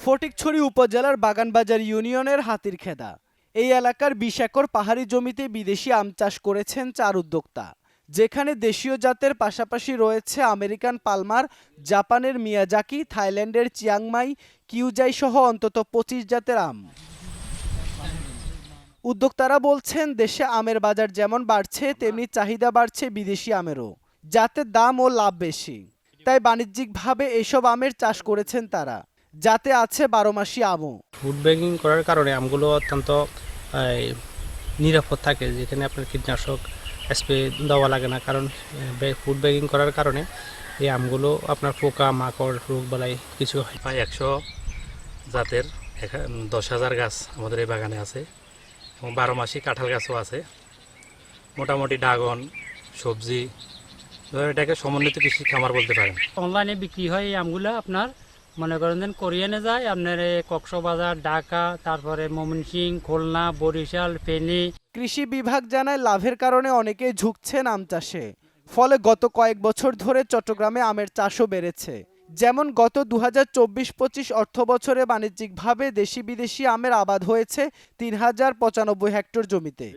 ফটিকছড়ি উপজেলার বাগানবাজার ইউনিয়নের হাতিরখেদা এই এলাকার ২০ একর পাহাড়ি জমিতে বিদেশি আম চাষ করেছেন ৪ উদ্যোক্তা। যেখানে দেশীয় জাতের পাশাপাশি রয়েছে আমেরিকান পালমার, জাপানের মিয়াজাকি, থাইল্যান্ডের চিয়াংমাই, কিউজাই সহ অন্তত ২৫ জাতের আম। উদ্যোক্তারা বলছেন, দেশে আমের বাজার যেমন বাড়ছে তেমনি চাহিদা বাড়ছে বিদেশি আমেরও, যাতে দাম ও লাভ বেশি। তাই বাণিজ্যিকভাবে এসব আমের চাষ করেছেন তারা, যাতে আছে ১২ মাসি আমও। ফুড ব্যাগিং করার কারণে আমগুলো অত্যন্ত নিরাপদ থাকে, যেখানে আপনার কীটনাশক স্প্রে দেওয়া লাগে না। কারণ ফুড ব্যাগিং করার কারণে এই আমগুলো আপনার পোকা মাকড় রোগ বালাই কিছু হয়। প্রায় ১০০ জাতের ১০,০০০ গাছ আমাদের এই বাগানে আছে এবং ১২ মাসি কাঁঠাল গাছও আছে। মোটামুটি ড্রাগন, সবজি, এটাকে সমন্বিত কৃষি খামার বলতে পারেন। অনলাইনে বিক্রি হয় এই আমগুলো, আপনার মনে করেন দেন কোরিয়ানে যায় আপনার কক্সবাজার, ঢাকা, তারপরে ময়মনসিংহ, খুলনা, বরিশাল, ফেনী। কৃষি বিভাগ জানায়, লাভের কারণে অনেকেই ঝুঁকছেন আম চাষে। ফলে গত কয়েক বছর ধরে চট্টগ্রামে আমের চাষও বেড়েছে। যেমন গত ২০২৪-২৫ অর্থবছরে বাণিজ্যিকভাবে দেশি বিদেশি আমের আবাদ হয়েছে ৩,০৯৫ হেক্টর জমিতে।